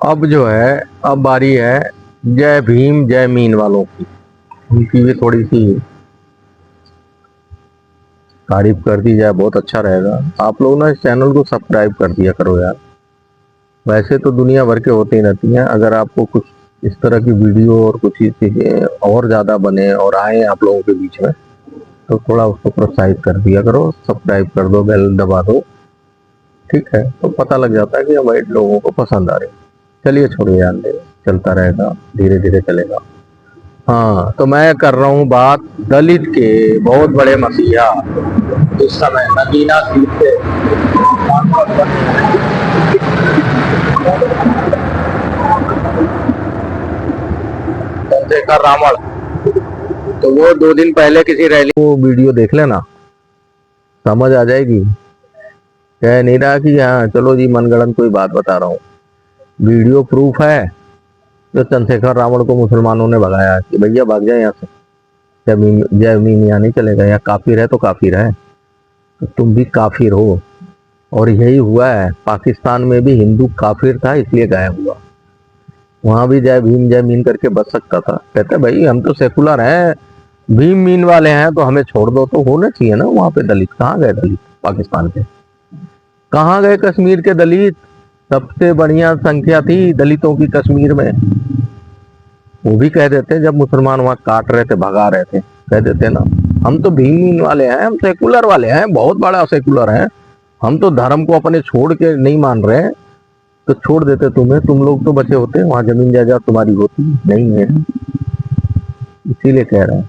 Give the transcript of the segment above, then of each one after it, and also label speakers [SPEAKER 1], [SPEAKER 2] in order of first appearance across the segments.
[SPEAKER 1] अब जो है, अब बारी है जय भीम जय मीन वालों की। उनकी भी थोड़ी सी तारीफ कर दी जाए, बहुत अच्छा रहेगा। आप लोग ना इस चैनल को सब्सक्राइब कर दिया करो यार। वैसे तो दुनिया भर के होते ही रहती हैं, अगर आपको कुछ इस तरह की वीडियो और कुछ चीजें और ज्यादा बने और आए आप लोगों के बीच में, तो थोड़ा उसको प्रोत्साहित कर दिया करो, सब्सक्राइब कर दो, बेल दबा दो। ठीक है, तो पता लग जाता है कि हमारे लोगों को पसंद आ रही है। चलिए छोड़िए यार, चलता रहेगा, धीरे धीरे चलेगा। हाँ, तो मैं कर रहा हूँ बात दलित के बहुत बड़े मसीहा इस समय नगीना सीट पे सांसद बने चंद्रशेखर रावण। तो वो 2 दिन पहले किसी रैली, वो वीडियो देख लेना, समझ आ जाएगी। कह नहीं रहा कि हाँ चलो जी मनगढ़ंत कोई बात बता रहा हूँ, वीडियो प्रूफ है। जो चंद्रशेखर रावण को मुसलमानों ने भगाया कि भैया भाग जाए यहाँ से, जमीन जमीन यहाँ नहीं चलेगा, यहाँ काफिर है तो काफिर है, तो तुम भी काफिर हो। और यही हुआ है, पाकिस्तान में भी हिंदू काफिर था इसलिए गायब हुआ। वहां भी जय भीम जय मीन करके बच सकता था। कहते भाई हम तो सेकुलर हैं, भीम मीन वाले हैं, तो हमें छोड़ दो। तो होना चाहिए ना वहां पे दलित। कहाँ गए दलित पाकिस्तान के? कहाँ गए कश्मीर के दलित? सबसे बढ़िया संख्या थी दलितों की कश्मीर में। वो भी कह देते जब मुसलमान वहां काट रहे थे, भगा रहे थे, कह देते ना हम तो भीम मीन वाले हैं, हम सेकुलर वाले हैं, बहुत बड़ा सेकुलर हैं, हम तो धर्म को अपने छोड़ के नहीं मान रहे हैं। तो छोड़ देते तुम्हें, तुम लोग तो बचे होते, वहां जमीन जायदाद तुम्हारी होती नहीं है। इसीलिए कह रहे हैं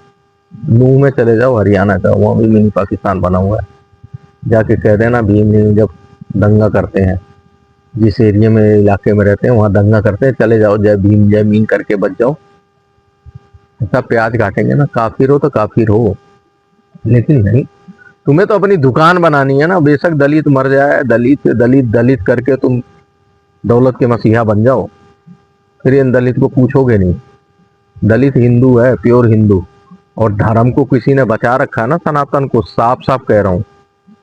[SPEAKER 1] नूह में चले जाओ, हरियाणा का, वहां भी मिनी पाकिस्तान बना हुआ है। जाके कह देना भीम मीन जब दंगा करते हैं, जिस एरिया में इलाके में रहते हैं वहां दंगा करते हैं, चले जाओ जय भीम जय मीन करके बच जाओ। ऐसा प्याज काटेंगे ना, काफिर हो तो काफिर हो, लेकिन नहीं। तुम्हें तो अपनी दुकान बनानी है ना, बेशक दलित मर जाए, दलित दलित दलित करके तुम दौलत के मसीहा बन जाओ, फिर इन दलित को पूछोगे नहीं। दलित हिंदू है, प्योर हिंदू, और धर्म को किसी ने बचा रखा है ना, सनातन को, साफ साफ कह रहा हूँ।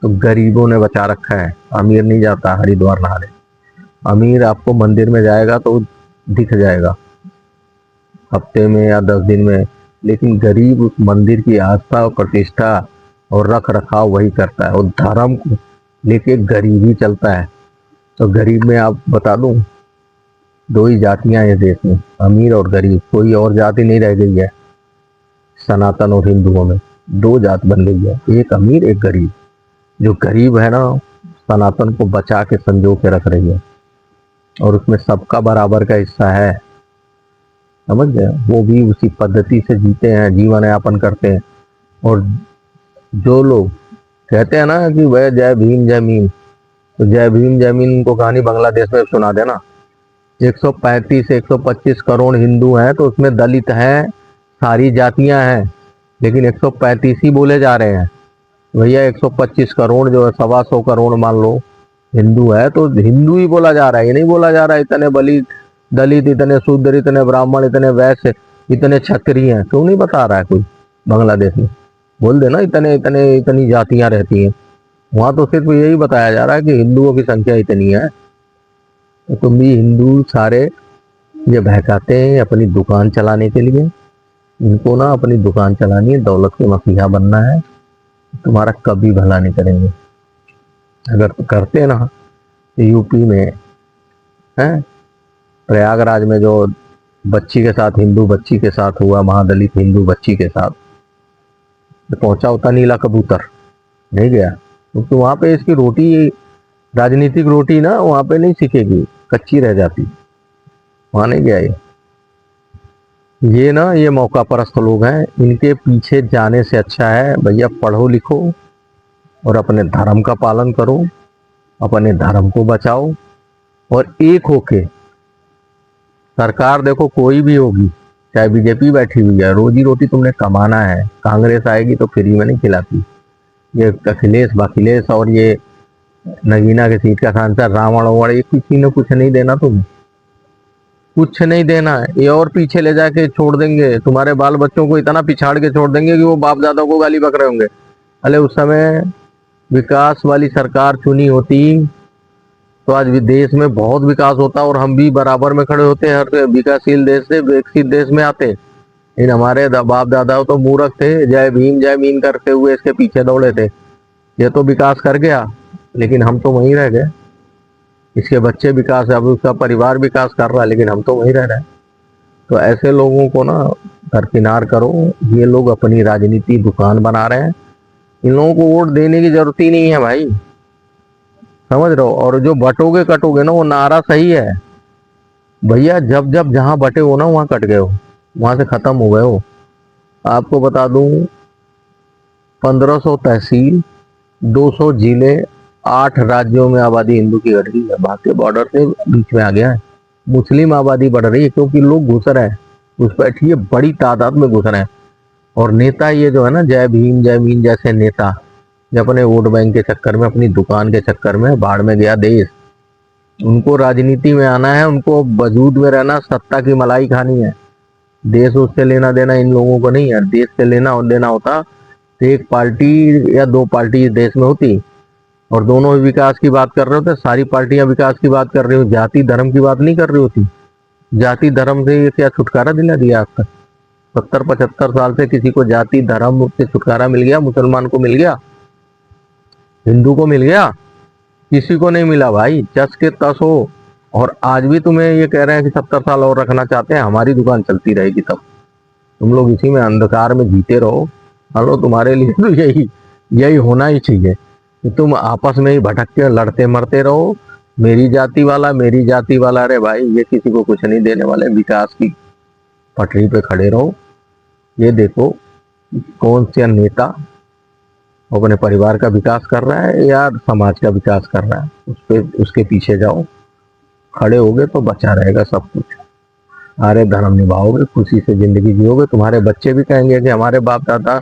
[SPEAKER 1] तो गरीबों ने बचा रखा है। अमीर नहीं जाता हरिद्वार नहाने, अमीर आपको मंदिर में जाएगा तो दिख जाएगा हफ्ते में या 10 दिन में, लेकिन गरीब उस मंदिर की आस्था और प्रतिष्ठा और रख रखाव वही करता है, और धर्म को लेके गरीब ही चलता है। तो गरीब में आप बता दूं, 2 ही जातियां हैं देश में, अमीर और गरीब, कोई और जाति नहीं रह गई है। सनातन और हिंदुओं में 2 जात बन गई है, एक अमीर एक गरीब। जो गरीब है ना, सनातन को बचा के संजो के रख रही है, और उसमें सबका बराबर का हिस्सा है। समझ गए? वो भी उसी पद्धति से जीते हैं, जीवन यापन करते हैं। और जो लोग कहते हैं ना कि वह जय भीम जय मीम, तो जय भीम जय मीम को कहानी बांग्लादेश में सुना देना। 135 125 करोड़ हिंदू हैं, तो उसमें दलित हैं, सारी जातियां हैं, लेकिन 135 ही बोले जा रहे हैं। भैया 125 करोड़ जो है, 125 करोड़ मान लो हिंदू है, तो हिंदू ही बोला जा रहा है। ये नहीं बोला जा रहा है इतने बलित दलित, इतने शूद्र, इतने ब्राह्मण, इतने वैश्य, इतने क्षत्रिय हैं। क्यों नहीं बता रहा है कोई बांग्लादेश में? बोल देना इतने इतने इतनी जातियां रहती हैं। वहां तो सिर्फ यही बताया जा रहा है कि हिंदुओं की संख्या इतनी है। तो तुम भी हिंदू सारे ये बहकाते हैं अपनी दुकान चलाने के लिए। इनको ना अपनी दुकान चलानी है, दौलत के मसीहा बनना है, तुम्हारा कभी भला नहीं करेंगे। अगर तो करते ना, तो यूपी में है, प्रयागराज में जो बच्ची के साथ, हिंदू बच्ची के साथ हुआ, महादलित हिंदू बच्ची के साथ, तो पहुंचा होता नीला कबूतर, नहीं गया। क्योंकि वहां पे इसकी रोटी, राजनीतिक रोटी ना वहां पे नहीं सीखेगी, कच्ची रह जाती। वहां नहीं गया ये ना, ये मौका परस्त लोग हैं, इनके पीछे जाने से अच्छा है भैया पढ़ो लिखो और अपने धर्म का पालन करो, अपने धर्म को बचाओ, और एक होके सरकार देखो कोई भी होगी, चाहे बीजेपी बैठी हुई है, रोजी रोटी तुमने कमाना है। कांग्रेस आएगी तो फ्री में नहीं खिलाती। ये अखिलेश बखिलेश और ये नगीना के सीट का सांसद रावण ओवण, ये किसी ने कुछ नहीं देना, तुम्हें कुछ नहीं देना है। ये और पीछे ले जाके छोड़ देंगे, तुम्हारे बाल बच्चों को इतना पिछाड़ के छोड़ देंगे कि वो बाप दादा को गाली बक रहे होंगे। अरे उस समय विकास वाली सरकार चुनी होती तो आज भी देश में बहुत विकास होता और हम भी बराबर में खड़े होते, हर विकासशील देश से विकसित देश में आते। इन हमारे बाप दादा तो मूर्ख थे, जय भीम जय मीन करते हुए इसके पीछे दौड़े थे। ये तो विकास कर गया, लेकिन हम तो वहीं रह गए। इसके बच्चे विकास, अब उसका परिवार विकास कर रहा है, लेकिन हम तो वहीं रह रहे हैं। तो ऐसे लोगों को ना दरकिनार करो। ये लोग अपनी राजनीति दुकान बना रहे हैं। इन लोगों को वोट देने की जरूरत ही नहीं है भाई, समझ रहे हो। और जो बटोगे कटोगे ना, वो नारा सही है भैया, जब जब जहां बटे हो ना वहां कट गए हो, वहां से खत्म हो गए हो। आपको बता दूं, 1500 तहसील, 200 जिले, 8 राज्यों में आबादी हिंदू की घट गई है। भारतीय बॉर्डर से बीच में आ गया है। मुस्लिम आबादी बढ़ रही है क्योंकि लोग घुस रहे हैं, घुसपैठिए बड़ी तादाद में घुस रहे हैं। और नेता ये जो है ना, जय भीम जय मीन जैसे नेता, जो अपने वोट बैंक के चक्कर में, अपनी दुकान के चक्कर में बाढ़ में गया देश। उनको राजनीति में आना है, उनको वजूद में रहना, सत्ता की मलाई खानी है। देश उससे लेना देना इन लोगों को नहीं है। देश से लेना और देना होता तो एक पार्टी या 2 पार्टी इस देश में होती, और दोनों ही विकास की बात कर रहे होते। सारी पार्टियां विकास की बात कर रही हो, जाति धर्म की बात नहीं कर रही होती। जाति धर्म से ये क्या छुटकारा दिला दिया आज तक? 70-75 साल से किसी को जाति धर्म से छुटकारा मिल गया? मुसलमान को मिल गया? हिंदू को मिल गया? किसी को नहीं मिला भाई। चस के तस हो। और आज भी तुम्हें ये कह रहे हैं कि 70 साल और रखना चाहते हैं, हमारी दुकान चलती रहेगी तब। तुम लोग इसी में अंधकार में जीते रहो। हेलो, तुम्हारे लिए तो यही होना ही चाहिए कि तुम आपस में ही भटक के लड़ते मरते रहो। मेरी जाति वाला, मेरी जाति वाला। अरे भाई, ये किसी को कुछ नहीं देने वाले। विकास की पटरी पे खड़े रहो। ये देखो कौन सा नेता अपने परिवार का विकास कर रहा है या समाज का विकास कर रहा है, उसके पीछे जाओ। खड़े होगे तो बचा रहेगा सब कुछ। सारे धर्म निभाओगे, खुशी से जिंदगी जियोगे। तुम्हारे बच्चे भी कहेंगे कि हमारे बाप दादा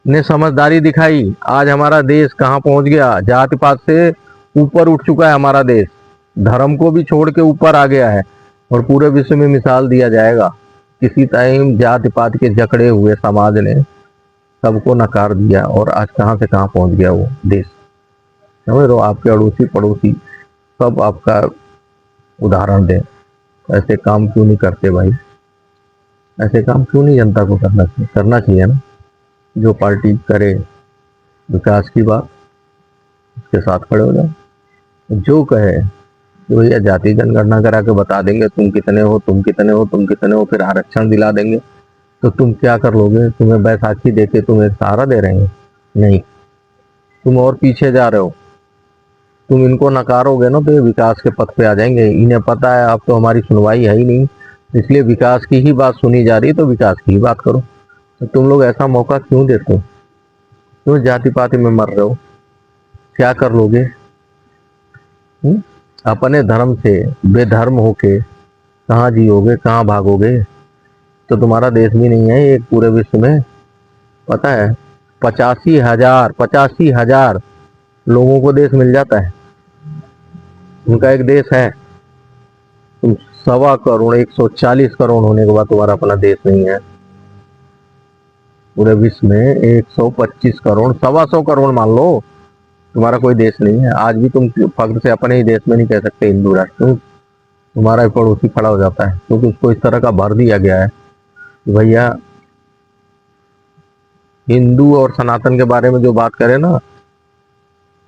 [SPEAKER 1] ने समझदारी दिखाई, आज हमारा देश कहाँ पहुंच गया। जाति पात से ऊपर उठ चुका है हमारा देश, धर्म को भी छोड़ के ऊपर आ गया है। और पूरे विश्व में मिसाल दिया जाएगा। किसी टाइम जाति पात के जकड़े हुए समाज ने सबको नकार दिया, और आज कहाँ से कहाँ पहुंच गया वो देश। समझ लो, आपके अड़ोसी पड़ोसी सब आपका उदाहरण दें। ऐसे काम क्यों नहीं करते भाई? ऐसे काम क्यों नहीं जनता को करना चाहिए ना। जो पार्टी करे विकास की बात, उसके साथ खड़े हो जाओ। जो कहे कि भैया जाति जनगणना करा के बता देंगे तुम कितने हो, तुम कितने हो, तुम कितने हो, फिर आरक्षण दिला देंगे, तो तुम क्या कर लोगे? तुम्हें बैसाखी देके तुम्हें सहारा दे रहे हैं? नहीं, तुम और पीछे जा रहे हो। तुम इनको नकारोगे ना तो ये विकास के पथ पे आ जाएंगे। इन्हें पता है अब तो हमारी सुनवाई है ही नहीं, इसलिए विकास की ही बात सुनी जा रही है, तो विकास की ही बात करो। तो तुम लोग ऐसा मौका क्यों देते हो? क्यों जाति पाति में मर रहे हो? क्या कर लोगे? अपने धर्म से बेधर्म होके कहाँ जियोगे, कहाँ भागोगे? तो तुम्हारा देश भी नहीं है एक पूरे विश्व में। पता है 85,000 लोगों को देश मिल जाता है, उनका एक देश है। तुम 1.25 करोड़ 140 करोड़ होने के बाद तुम्हारा अपना देश नहीं है। पूरे विश्व में 125 करोड़ 125 करोड़ मान लो, तुम्हारा कोई देश नहीं है। आज भी तुम फख्र से अपने ही देश में नहीं कह सकते हिंदू राष्ट्र। तुम्हारा पड़ोसी खड़ा हो जाता है क्योंकि उसको इस तरह का भर दिया गया है कि भैया हिंदू और सनातन के बारे में जो बात करे ना,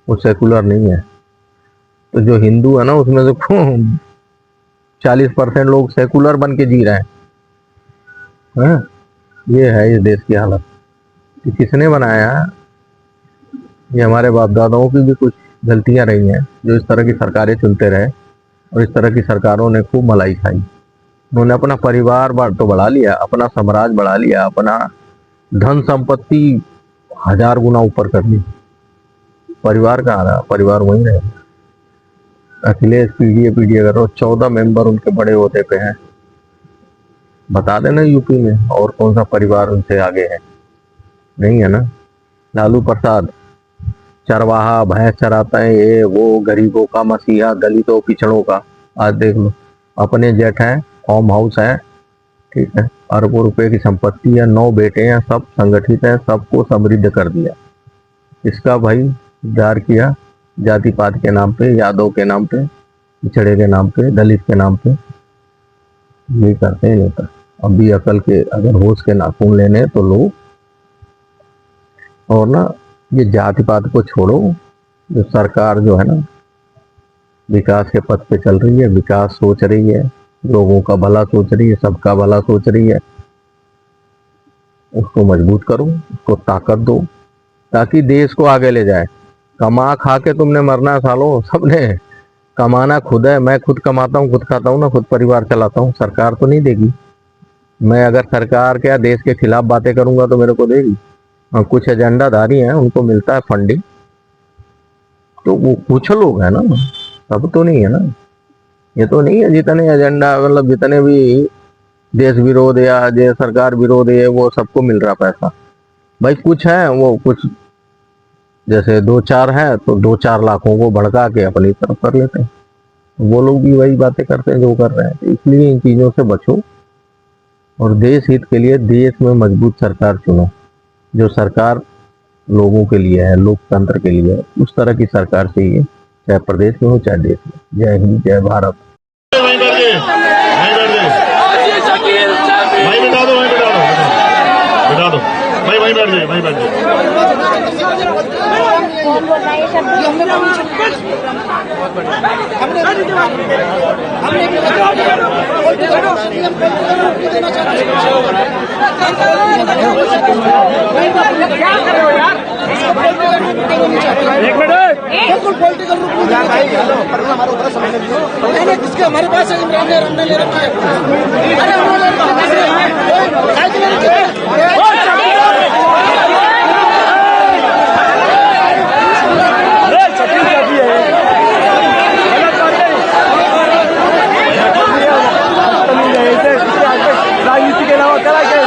[SPEAKER 1] वो सेकुलर नहीं है। तो जो हिंदू है ना, उसमें से 40% लोग सेकुलर बन के जी रहे हैं। ये है इस देश की हालत। कि किसने बनाया? ये हमारे बाप दादाओं की भी कुछ गलतियां रही हैं, जो इस तरह की सरकारें चुनते रहे, और इस तरह की सरकारों ने खूब मलाई खाई। उन्होंने अपना परिवार तो बढ़ा लिया, अपना साम्राज्य बढ़ा लिया, अपना धन संपत्ति 1000 गुना ऊपर कर ली। परिवार कहाँ रहा? परिवार वहीं रहे। अखिलेश पीडीए करो, 14 मेंबर उनके बड़े होते पे हैं। बता देना यूपी में और कौन सा परिवार उनसे आगे है? नहीं है ना। लालू प्रसाद चरवाहा, भैंस चराता है, ये वो, गरीबों का मसीहा, दलितों पिछड़ों का। आज देख लो, अपने जेठ है, फार्म हाउस है, ठीक है, अरबों रुपए की संपत्ति है, 9 बेटे हैं, सब संगठित है, सबको समृद्ध कर दिया। इसका भाई उद्धार किया जाति पात के नाम पे, यादव के नाम पे। पिछड़े के नाम पे, दलित के नाम पे ये करते हैं नेता। अब भी अकल के, अगर होश के नाखून लेने हैं तो लो। और ना ये जाति पात को छोड़ो। जो सरकार जो है ना विकास के पथ पे चल रही है, विकास सोच रही है, लोगों का भला सोच रही है, सबका भला सोच रही है, उसको मजबूत करो, उसको ताकत दो ताकि देश को आगे ले जाए। कमा खा के तुमने मरना है सालो, सबने कमाना खुद है। मैं खुद कमाता हूँ, खुद खाता हूँ ना, खुद परिवार चलाता हूँ, सरकार तो नहीं देगी। मैं अगर सरकार के या देश के खिलाफ बातें करूंगा तो मेरे को देगी। और कुछ एजेंडाधारी हैं, उनको मिलता है फंडिंग, तो वो कुछ लोग हैं ना, सब तो नहीं है ना। ये तो नहीं है जितने एजेंडा, मतलब जितने भी देश विरोध या जो सरकार विरोध है वो सबको मिल रहा पैसा। भाई कुछ है, वो कुछ जैसे 2-4 है तो 2-4 लाखों को भड़का के अपनी तरफ कर लेते हैं। वो लोग भी वही बातें करते हैं जो कर रहे हैं। इसलिए इन चीजों से बचो और देश हित के लिए देश में मजबूत सरकार चुनो, जो सरकार लोगों के लिए है, लोकतंत्र के लिए है। उस तरह की सरकार चाहिए, चाहे प्रदेश में हो चाहे देश में। जय हिंद, जय भारत।
[SPEAKER 2] वहीं बैठ गए, वहीं बिठा दो, बिठा दो भाई, वहीं बैठ जाइए, वहीं बैठ जाइए।
[SPEAKER 3] एक मिनट, बिल्कुल पॉलिटिकल रूप में हमारे ऊपर समझने दीजिए। किसके हमारे पास इमरान ने हमने ले रखा है। राजनीति के अलावा करा क्या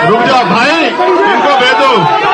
[SPEAKER 2] रुक जाओ भाई, इनको भेज दो।